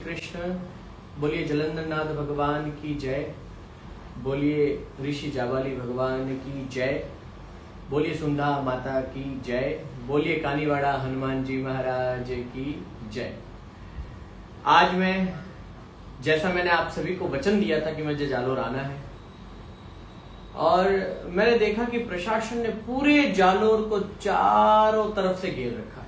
कृष्ण। बोलिए जलंधरनाथ भगवान की जय। बोलिए ऋषि जाबाली भगवान की जय। बोलिए सुंधा माता की जय। बोलिए कालीवाड़ा हनुमान जी महाराज की जय। आज मैं, जैसा मैंने आप सभी को वचन दिया था कि मुझे जालोर आना है, और मैंने देखा कि प्रशासन ने पूरे जालोर को चारों तरफ से घेर रखा है,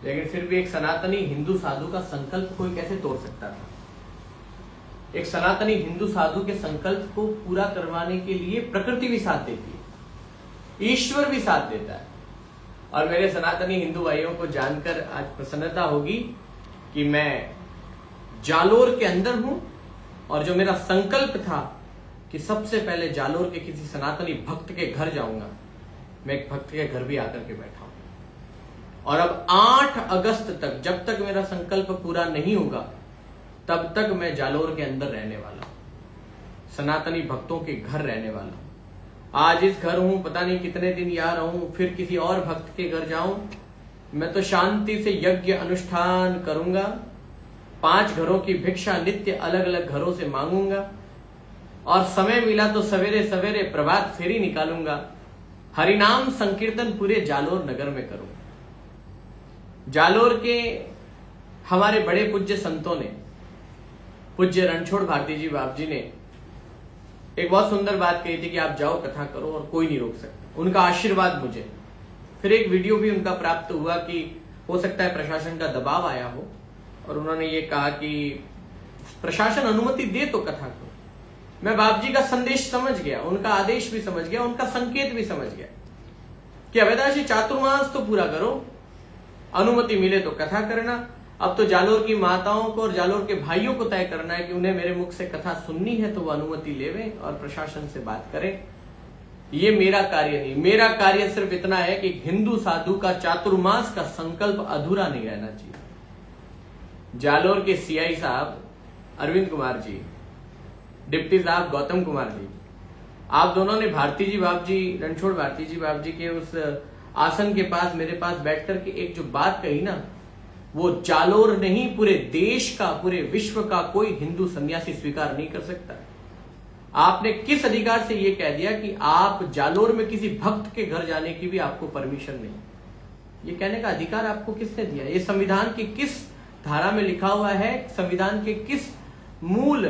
लेकिन फिर भी एक सनातनी हिंदू साधु का संकल्प कोई कैसे तोड़ सकता था। एक सनातनी हिंदू साधु के संकल्प को पूरा करवाने के लिए प्रकृति भी साथ देती है, ईश्वर भी साथ देता है। और मेरे सनातनी हिंदू भाइयों को जानकर आज प्रसन्नता होगी कि मैं जालोर के अंदर हूं, और जो मेरा संकल्प था कि सबसे पहले जालोर के किसी सनातनी भक्त के घर जाऊंगा, मैं एक भक्त के घर भी आकर के बैठा हूं। और अब 8 अगस्त तक, जब तक मेरा संकल्प पूरा नहीं होगा, तब तक मैं जालोर के अंदर रहने वाला हूं, सनातनी भक्तों के घर रहने वाला हूं। आज इस घर हूं, पता नहीं कितने दिन यहाँ रहूं, फिर किसी और भक्त के घर जाऊं। मैं तो शांति से यज्ञ अनुष्ठान करूंगा, 5 घरों की भिक्षा नित्य अलग अलग घरों से मांगूंगा, और समय मिला तो सवेरे सवेरे प्रभात फेरी निकालूंगा, हरिनाम संकीर्तन पूरे जालोर नगर में करूंगा। जालोर के हमारे बड़े पूज्य संतों ने, पूज्य रणछोड़ भारती जी बाप जी ने एक बहुत सुंदर बात कही थी कि आप जाओ कथा करो और कोई नहीं रोक सकता। उनका आशीर्वाद मुझे, फिर एक वीडियो भी उनका प्राप्त हुआ कि हो सकता है प्रशासन का दबाव आया हो, और उन्होंने ये कहा कि प्रशासन अनुमति दे तो कथा करो। मैं बाप जी का संदेश समझ गया, उनका आदेश भी समझ गया, उनका संकेत भी समझ गया कि अवैधाश चातुर्मास तो पूरा करो, अनुमति मिले तो कथा करना। अब तो जालोर की माताओं को और जालोर के भाइयों को तय करना है कि उन्हें मेरे मुख से कथा सुननी है तो वो अनुमति लेवें और प्रशासन से बात करें। ये मेरा कार्य नहीं, मेरा कार्य सिर्फ इतना है कि हिंदू साधु का चातुर्मास का संकल्प अधूरा नहीं रहना चाहिए। जालोर के सीआई साहब अरविंद कुमार जी, डिप्टी साहब गौतम कुमार जी, आप दोनों ने भारती जी बाप जी, रणछोड़ भारती जी बाप जी के उस आसन के पास मेरे पास बैठकर के एक जो बात कही ना, वो जालोर नहीं पूरे देश का, पूरे विश्व का कोई हिंदू सन्यासी स्वीकार नहीं कर सकता। आपने किस अधिकार से ये कह दिया कि आप जालोर में किसी भक्त के घर जाने की भी आपको परमिशन नहीं? ये कहने का अधिकार आपको किसने दिया? ये संविधान की किस धारा में लिखा हुआ है? संविधान के किस मूल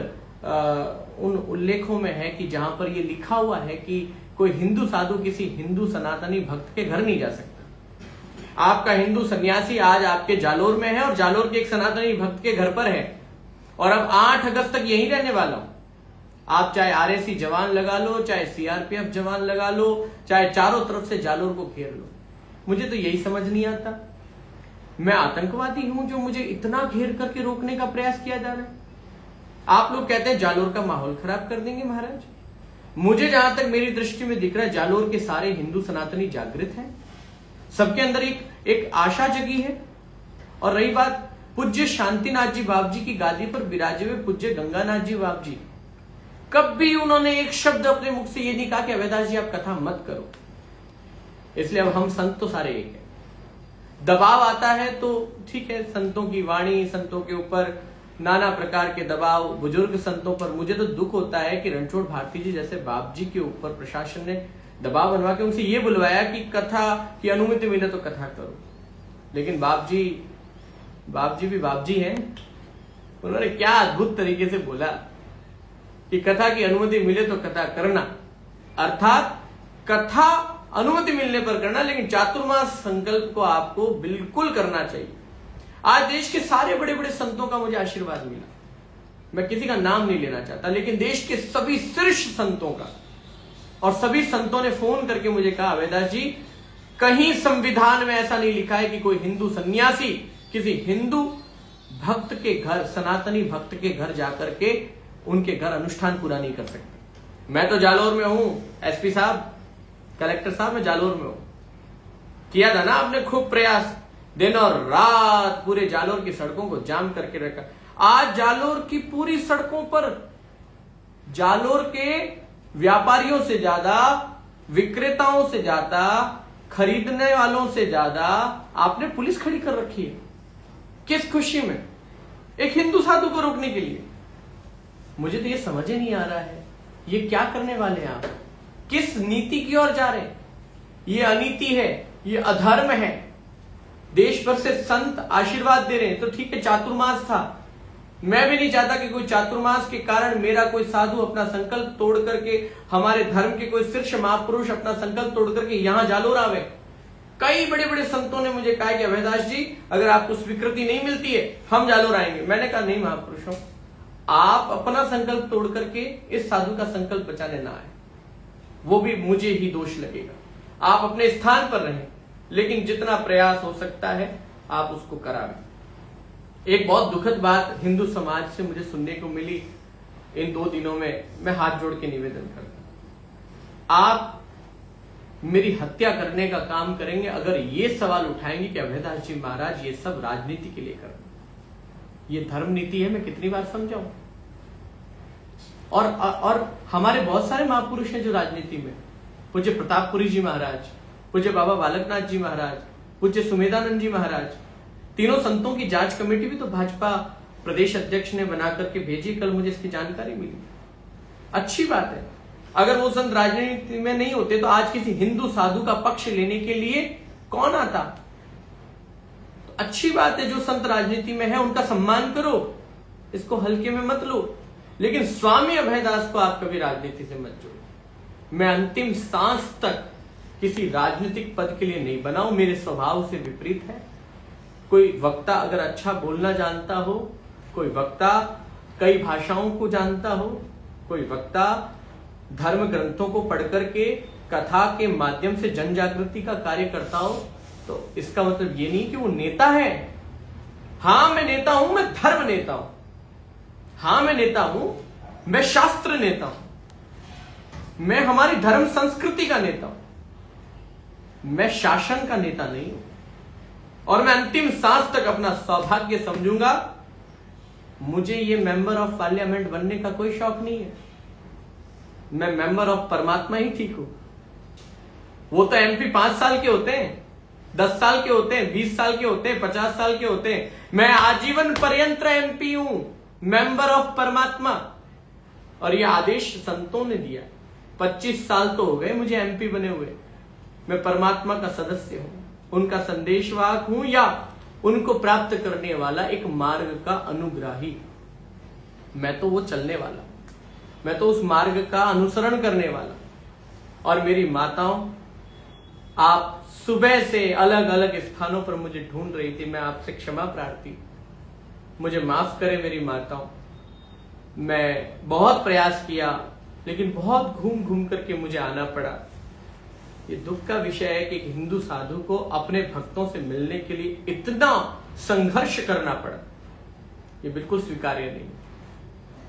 उन उल्लेखों में है कि जहां पर ये लिखा हुआ है कि कोई हिंदू साधु किसी हिंदू सनातनी भक्त के घर नहीं जा सकता? आपका हिंदू सन्यासी आज आपके जालोर में है और जालोर के एक सनातनी भक्त के घर पर है, और अब 8 अगस्त तक यहीं रहने वाला हूं। आप चाहे आरएसी जवान लगा लो, चाहे सीआरपीएफ जवान लगा लो, चाहे चारों तरफ से जालोर को घेर लो, मुझे तो यही समझ नहीं आता। मैं आतंकवादी हूं जो मुझे इतना घेर करके रोकने का प्रयास किया जा रहा है? आप लोग कहते हैं जालोर का माहौल खराब कर देंगे महाराज। मुझे जहां तक मेरी दृष्टि में दिख रहा है, जालोर के सारे हिंदू सनातनी जागृत हैं, सबके अंदर एक आशा जगी है। और रही बात पूज्य शांतिनाथ जी बाप जी की गादी पर विराजे हुए पूज्य गंगानाथ जी बाप जी, कभी उन्होंने एक शब्द अपने मुख से ये नहीं कहा कि अवैधाश जी आप कथा मत करो। इसलिए अब हम संत तो सारे एक है। दबाव आता है तो ठीक है, संतों की वाणी, संतों के ऊपर नाना प्रकार के दबाव, बुजुर्ग संतों पर। मुझे तो दुख होता है कि रणछोड़ भारती जी जैसे बाप जी के ऊपर प्रशासन ने दबाव बनवा के उनसे ये बुलवाया कि कथा की अनुमति मिले तो कथा करो। लेकिन बाप जी भी बाप जी हैं, उन्होंने क्या अद्भुत तरीके से बोला कि कथा की अनुमति मिले तो कथा करना, अर्थात कथा अनुमति मिलने पर करना, लेकिन चातुर्मास संकल्प को आपको बिल्कुल करना चाहिए। आज देश के सारे बड़े बड़े संतों का मुझे आशीर्वाद मिला, मैं किसी का नाम नहीं लेना चाहता, लेकिन देश के सभी शीर्ष संतों का। और सभी संतों ने फोन करके मुझे कहा, वेदास जी कहीं संविधान में ऐसा नहीं लिखा है कि कोई हिंदू सन्यासी किसी हिंदू भक्त के घर, सनातनी भक्त के घर जाकर के उनके घर अनुष्ठान पूरा नहीं कर सकते। मैं तो जालोर में हूं, एसपी साहब, कलेक्टर साहब, मैं जालोर में हूं। किया था ना आपने खूब प्रयास, दिन और रात पूरे जालोर की सड़कों को जाम करके रखा। आज जालोर की पूरी सड़कों पर जालोर के व्यापारियों से ज्यादा, विक्रेताओं से ज्यादा, खरीदने वालों से ज्यादा आपने पुलिस खड़ी कर रखी है। किस खुशी में? एक हिंदू साधु को रोकने के लिए। मुझे तो ये समझ ही नहीं आ रहा है, ये क्या करने वाले हैं आप, किस नीति की ओर जा रहे हैं। ये अनीति है, ये अधर्म है। देश भर से संत आशीर्वाद दे रहे हैं, तो ठीक है, चातुर्मास था, मैं भी नहीं चाहता कि कोई चातुर्मास के कारण मेरा कोई साधु अपना संकल्प तोड़ करके, हमारे धर्म के कोई शीर्ष महापुरुष अपना संकल्प तोड़ करके यहां जालोर आवे। कई बड़े बड़े संतों ने मुझे कहा कि अभयदास जी, अगर आपको स्वीकृति नहीं मिलती है हम जालोर आएंगे। मैंने कहा नहीं महापुरुषों, आप अपना संकल्प तोड़ करके इस साधु का संकल्प बचाने ना आए, वो भी मुझे ही दोष लगेगा। आप अपने स्थान पर रहें, लेकिन जितना प्रयास हो सकता है आप उसको करावें। एक बहुत दुखद बात हिंदू समाज से मुझे सुनने को मिली इन 2 दिनों में, मैं हाथ जोड़ के निवेदन करता हूं, आप मेरी हत्या करने का काम करेंगे अगर ये सवाल उठाएंगे कि अभयदास जी महाराज ये सब राजनीति के लिए कर रहे हैं। ये धर्म नीति है, मैं कितनी बार समझाऊं। और हमारे बहुत सारे महापुरुष हैं जो राजनीति में, पूज्य प्रतापपुरी जी महाराज, पूज्य बाबा बालकनाथ जी महाराज, पूज्य सुमेधानंद जी महाराज, तीनों संतों की जांच कमेटी भी तो भाजपा प्रदेश अध्यक्ष ने बना करके भेजी। कल मुझे इसकी जानकारी मिली, अच्छी बात है। अगर वो संत राजनीति में नहीं होते तो आज किसी हिंदू साधु का पक्ष लेने के लिए कौन आता। तो अच्छी बात है, जो संत राजनीति में है उनका सम्मान करो, इसको हल्के में मत लो, लेकिन स्वामी अभयदास को आप कभी राजनीति से मत जोड़ो। मैं अंतिम सांस तक किसी राजनीतिक पद के लिए नहीं बनाऊं, मेरे स्वभाव से विपरीत है। कोई वक्ता अगर अच्छा बोलना जानता हो, कोई वक्ता कई भाषाओं को जानता हो, कोई वक्ता धर्म ग्रंथों को पढ़कर के कथा के माध्यम से जन जागृति का कार्य करता हो, तो इसका मतलब ये नहीं कि वो नेता है। हां मैं नेता हूं, मैं धर्म नेता हूं, हां मैं नेता हूं, मैं शास्त्र नेता हूं, मैं हमारी धर्म संस्कृति का नेता हूं, मैं शासन का नेता नहीं हूं। और मैं अंतिम सांस तक अपना सौभाग्य समझूंगा। मुझे ये मेंबर ऑफ पार्लियामेंट बनने का कोई शौक नहीं है, मैं मेंबर ऑफ परमात्मा ही ठीक हूं। वो तो एमपी 5 साल के होते हैं, 10 साल के होते हैं, 20 साल के होते हैं, 50 साल के होते हैं। मैं आजीवन पर्यंत एमपी हूं, मेंबर ऑफ परमात्मा। और ये आदेश संतों ने दिया। 25 साल तो हो गए मुझे एमपी बने हुए। मैं परमात्मा का सदस्य हूं, उनका संदेशवाहक हूं, या उनको प्राप्त करने वाला एक मार्ग का अनुग्राही। मैं तो वो चलने वाला, मैं तो उस मार्ग का अनुसरण करने वाला। और मेरी माताओं, आप सुबह से अलग अलग स्थानों पर मुझे ढूंढ रही थी, मैं आपसे क्षमा प्रार्थी, मुझे माफ करें मेरी माताओं। मैं बहुत प्रयास किया, लेकिन बहुत घूम घूम करके मुझे आना पड़ा। ये दुख का विषय है कि एक हिंदू साधु को अपने भक्तों से मिलने के लिए इतना संघर्ष करना पड़ा, ये बिल्कुल स्वीकार्य नहीं।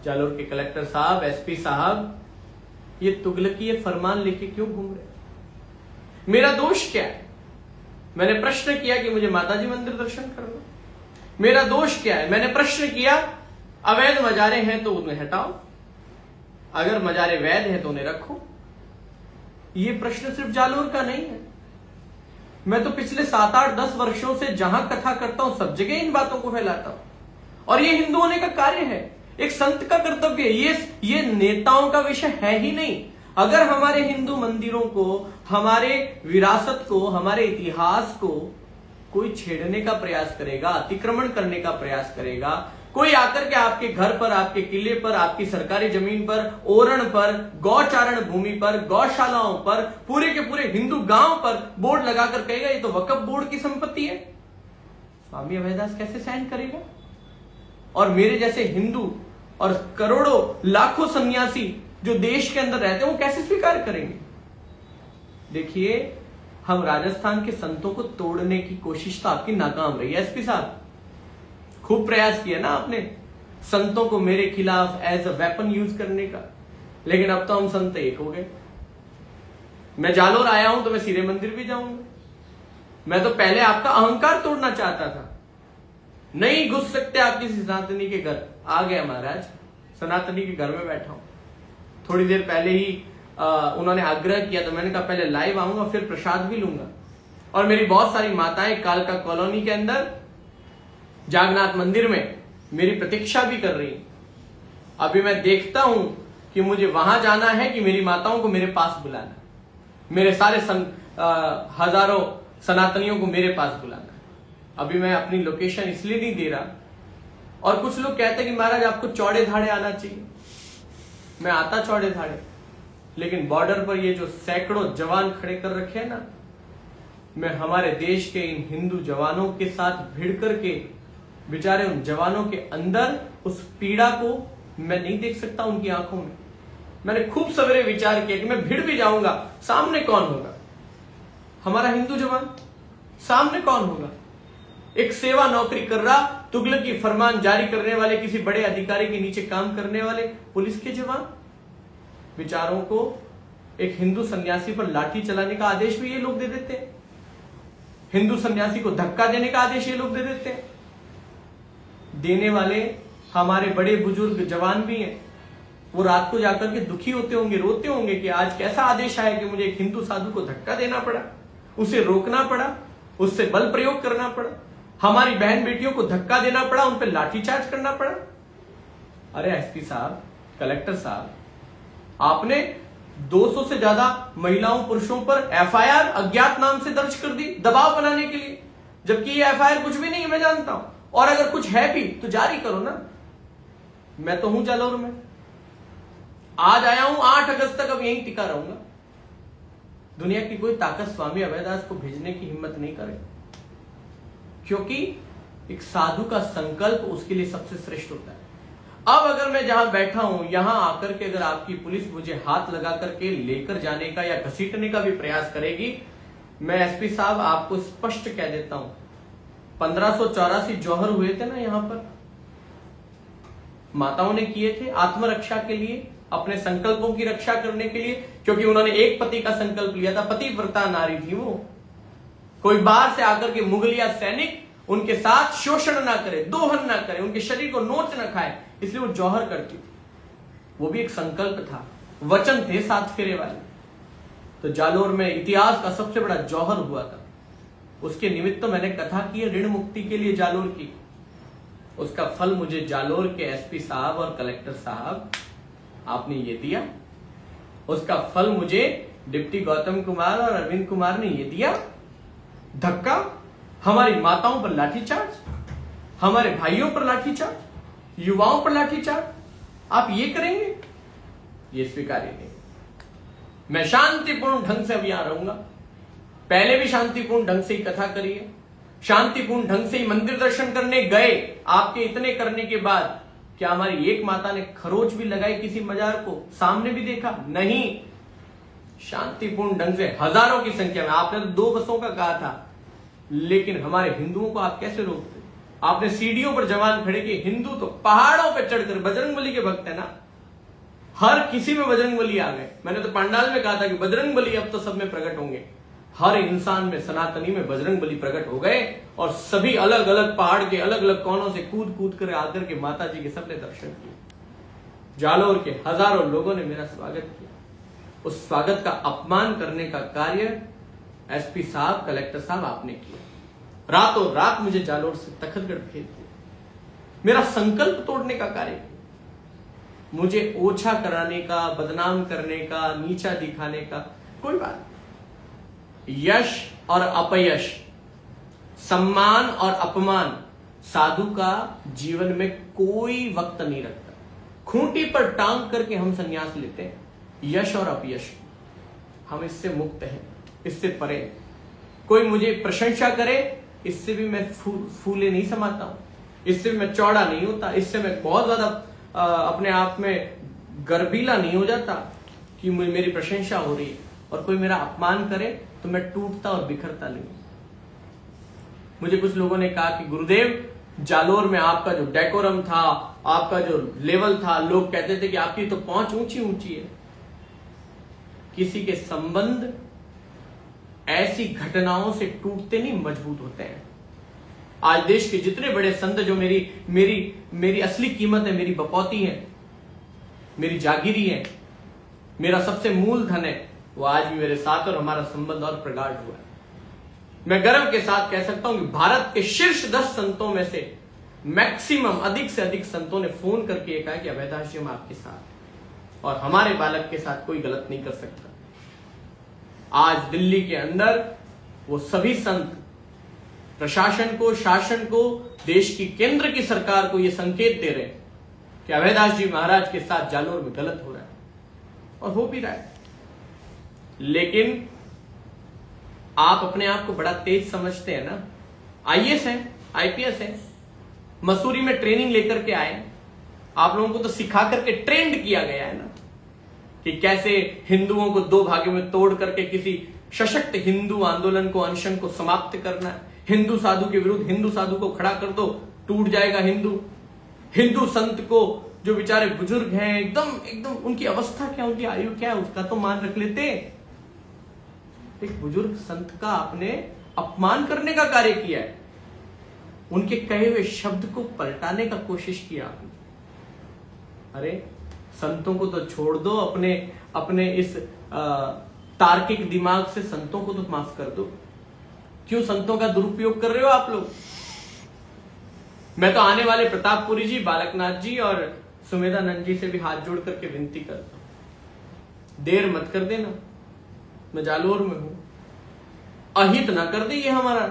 जालोर के कलेक्टर साहब, एसपी साहब, ये तुगलकीय फरमान लेके क्यों घूम रहे? मेरा दोष क्या है? मैंने प्रश्न किया कि मुझे माताजी मंदिर दर्शन करना, मेरा दोष क्या है? मैंने प्रश्न किया अवैध मजारे हैं तो उन्हें हटाओ, अगर मजारे वैध हैं तो उन्हें रखो। ये प्रश्न सिर्फ जालोर का नहीं है। मैं तो पिछले 7, 8, 10 वर्षों से जहां कथा करता हूं सब जगह इन बातों को फैलाता हूं। और ये हिंदू होने का कार्य है, एक संत का कर्तव्य है। ये नेताओं का विषय है ही नहीं। अगर हमारे हिंदू मंदिरों को, हमारे विरासत को, हमारे इतिहास को कोई छेड़ने का प्रयास करेगा, अतिक्रमण करने का प्रयास करेगा, कोई आकर के आपके घर पर, आपके किले पर, आपकी सरकारी जमीन पर, ओरण पर, गौचारण भूमि पर, गौशालाओं पर, पूरे के पूरे हिंदू गांव पर बोर्ड लगाकर कहेगा ये तो वक्फ बोर्ड की संपत्ति है, स्वामी अभयदास कैसे साइन करेगा? और मेरे जैसे हिंदू और करोड़ों लाखों सन्यासी जो देश के अंदर रहते हैं वो कैसे स्वीकार करेंगे? देखिए, हम राजस्थान के संतों को तोड़ने की कोशिश तो आपकी नाकाम रही है एसपी साहब। खूब प्रयास किया ना आपने संतों को मेरे खिलाफ एज अ वेपन यूज करने का, लेकिन अब तो हम संत एक हो गए। मैं जालोर आया हूं तो मैं सीरे मंदिर भी जाऊंगा। मैं तो पहले आपका अहंकार तोड़ना चाहता था, नहीं घुस सकते आप किसी सनातनी के घर। आ गया महाराज, सनातनी के घर में बैठा हूं। थोड़ी देर पहले ही उन्होंने आग्रह किया तो मैंने कहा पहले लाइव आऊंगा फिर प्रसाद भी लूंगा। और मेरी बहुत सारी माताएं कालका कॉलोनी के अंदर जागनाथ मंदिर में मेरी प्रतीक्षा भी कर रही। अभी मैं देखता हूं कि मुझे वहां जाना है कि मेरी माताओं को मेरे पास बुलाना, मेरे सारे हजारों सनातनियों को मेरे पास बुलाना। अभी मैं अपनी लोकेशन इसलिए नहीं दे रहा। और कुछ लोग कहते हैं कि महाराज आपको चौड़े धाड़े आना चाहिए। मैं आता चौड़े धाड़े, लेकिन बॉर्डर पर ये जो सैकड़ों जवान खड़े कर रखे हैं ना, मैं हमारे देश के इन हिंदू जवानों के साथ भिड़ करके बेचारे उन जवानों के अंदर उस पीड़ा को मैं नहीं देख सकता उनकी आंखों में। मैंने खूब सवेरे विचार किया कि मैं भिड़ भी जाऊंगा, सामने कौन होगा? हमारा हिंदू जवान। सामने कौन होगा? एक सेवा नौकरी कर रहा, तुगलक की फरमान जारी करने वाले, किसी बड़े अधिकारी के नीचे काम करने वाले पुलिस के जवान। बेचारों को एक हिंदू सन्यासी पर लाठी चलाने का आदेश भी ये लोग दे देते हैं। हिंदू सन्यासी को धक्का देने का आदेश ये लोग दे देते हैं। देने वाले हमारे बड़े बुजुर्ग जवान भी हैं। वो रात को जाकर के दुखी होते होंगे, रोते होंगे कि आज कैसा आदेश आया कि मुझे एक हिंदू साधु को धक्का देना पड़ा, उसे रोकना पड़ा, उससे बल प्रयोग करना पड़ा, हमारी बहन बेटियों को धक्का देना पड़ा, उन पर लाठीचार्ज करना पड़ा। अरे एसपी साहब, कलेक्टर साहब, आपने 200 से ज्यादा महिलाओं पुरुषों पर एफआईआर अज्ञात नाम से दर्ज कर दी दबाव बनाने के लिए, जबकि ये एफआईआर कुछ भी नहीं है, मैं जानता हूं। और अगर कुछ है भी तो जारी करो ना। मैं तो हूं जालौर में, आज आया हूं, 8 अगस्त तक अब यहीं टिका रहूंगा। दुनिया की कोई ताकत स्वामी अभयदास को भेजने की हिम्मत नहीं करे, क्योंकि एक साधु का संकल्प उसके लिए सबसे श्रेष्ठ होता है। अब अगर मैं जहां बैठा हूं, यहां आकर के अगर आपकी पुलिस मुझे हाथ लगा करके लेकर जाने का या घसीटने का भी प्रयास करेगी, मैं एसपी साहब आपको स्पष्ट कह देता हूं, 1584 जौहर हुए थे ना यहां पर, माताओं ने किए थे आत्मरक्षा के लिए, अपने संकल्पों की रक्षा करने के लिए, क्योंकि उन्होंने एक पति का संकल्प लिया था। पतिव्रता नारी थी वो। कोई बाहर से आकर के मुगलिया सैनिक उनके साथ शोषण ना करे, दोहन ना करे, उनके शरीर को नोच ना खाए, इसलिए वो जौहर करती थी। वो भी एक संकल्प था, वचन थे 7 फेरे वाले। तो जालोर में इतिहास का सबसे बड़ा जौहर हुआ था। उसके निमित्त तो मैंने कथा की है ऋण मुक्ति के लिए जालोर की। उसका फल मुझे जालोर के एसपी साहब और कलेक्टर साहब आपने ये दिया। उसका फल मुझे डिप्टी गौतम कुमार और अरविंद कुमार ने ये दिया। धक्का, हमारी माताओं पर लाठीचार्ज, हमारे भाइयों पर लाठीचार्ज, युवाओं पर लाठीचार्ज, आप ये करेंगे? ये स्वीकार्य नहीं। मैं शांतिपूर्ण ढंग से अब यहां रहूंगा। पहले भी शांतिपूर्ण ढंग से ही कथा करी है, शांतिपूर्ण ढंग से ही मंदिर दर्शन करने गए। आपके इतने करने के बाद क्या हमारी एक माता ने खरोच भी लगाई किसी मजार को? सामने भी देखा? नहीं। शांतिपूर्ण ढंग से हजारों की संख्या में, आपने तो 2 बसों का कहा था, लेकिन हमारे हिंदुओं को आप कैसे रोकते? आपने सीढ़ियों पर जवान खड़े किए। हिंदू तो पहाड़ों पर चढ़कर, बजरंगबली के भक्त है ना, हर किसी में बजरंगबली आ गए। मैंने तो पंडाल में कहा था कि बजरंगबली अब तो सब में प्रकट होंगे। हर इंसान में, सनातनी में बजरंगबली प्रकट हो गए और सभी अलग अलग पहाड़ के अलग अलग कोनों से कूद कूद कर आकर के माता जी के सबने दर्शन किए। जालोर के हजारों लोगों ने मेरा स्वागत किया। उस स्वागत का अपमान करने का कार्य एसपी साहब, कलेक्टर साहब आपने किया। रातों रात मुझे जालोर से तखतगढ़ भेज दिया। मेरा संकल्प तोड़ने का कार्य किया। मुझे ओछा कराने का, बदनाम करने का, नीचा दिखाने का कोई बात नहीं। यश और अपयश, सम्मान और अपमान साधु का जीवन में कोई वक्त नहीं रखता। खूंटी पर टांग करके हम संन्यास लेते हैं। यश और अपयश हम इससे मुक्त हैं, इससे परे। कोई मुझे प्रशंसा करे, इससे भी मैं फूले नहीं समाता हूं, इससे भी मैं चौड़ा नहीं होता, इससे मैं बहुत ज्यादा अपने आप में गर्वीला नहीं हो जाता कि मेरी प्रशंसा हो रही है। और कोई मेरा अपमान करे तो मैं टूटता और बिखरता नहीं। मुझे कुछ लोगों ने कहा कि गुरुदेव, जालोर में आपका जो डेकोरम था, आपका जो लेवल था, लोग कहते थे कि आपकी तो पहुंच ऊंची ऊंची है। किसी के संबंध ऐसी घटनाओं से टूटते नहीं, मजबूत होते हैं। आज देश के जितने बड़े संत, जो मेरी असली कीमत है, मेरी बपौती है, मेरी जागीरी है, मेरा सबसे मूल धन है, वो आज भी मेरे साथ और हमारा संबंध और प्रगाढ़ हुआ है। मैं गर्व के साथ कह सकता हूं कि भारत के शीर्ष 10 संतों में से मैक्सिमम अधिक से अधिक संतों ने फोन करके ये कहा कि अभयदास जी हम आपके साथ हैं और हमारे बालक के साथ कोई गलत नहीं कर सकता। आज दिल्ली के अंदर वो सभी संत प्रशासन को, शासन को, देश की केंद्र की सरकार को ये संकेत दे रहे हैं कि अभयदास जी महाराज के साथ जालोर में गलत हो रहा है और हो भी रहा है। लेकिन आप अपने आप को बड़ा तेज समझते हैं ना, आईएएस है, आईपीएस है, मसूरी में ट्रेनिंग लेकर के आए, आप लोगों को तो सिखा करके ट्रेंड किया गया है ना कि कैसे हिंदुओं को दो भागों में तोड़ करके किसी सशक्त हिंदू आंदोलन को, अनशन को समाप्त करना है। हिंदू साधु के विरुद्ध हिंदू साधु को खड़ा कर दो, टूट जाएगा हिंदू। हिंदू संत को, जो बेचारे बुजुर्ग हैं, एकदम एकदम उनकी अवस्था क्या, उनकी आयु क्या है, उसका तो मान रख लेते। एक बुजुर्ग संत का आपने अपमान करने का कार्य किया है, उनके कहे हुए शब्द को पलटाने का कोशिश किया आपने। अरे संतों को तो छोड़ दो, अपने इस तार्किक दिमाग से संतों को तो माफ कर दो। क्यों संतों का दुरुपयोग कर रहे हो आप लोग? मैं तो आने वाले प्रतापपुरी जी, बालकनाथ जी और सुमेधानंद जी से भी हाथ जोड़ करके विनती करता हूं, देर मत कर देना, मैं जालोर में हूं, अहित ना कर दे ये हमारा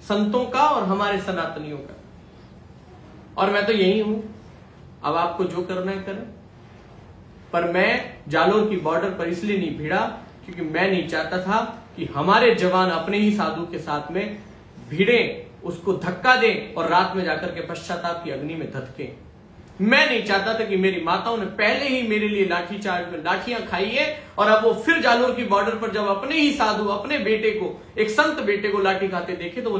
संतों का और हमारे सनातनियों का। और मैं तो यही हूं, अब आपको जो करना है करें। पर मैं जालोर की बॉर्डर पर इसलिए नहीं भिड़ा क्योंकि मैं नहीं चाहता था कि हमारे जवान अपने ही साधु के साथ में भिड़े, उसको धक्का दें और रात में जाकर के पश्चाताप की अग्नि में धधके। मैं नहीं चाहता था कि मेरी माताओं ने पहले ही मेरे लिए लाठी चार्ज में लाठियां खाई है और अब वो फिर जालोर की बॉर्डर पर जब अपने ही साधु, अपने बेटे को, एक संत बेटे को लाठी खाते देखे तो वो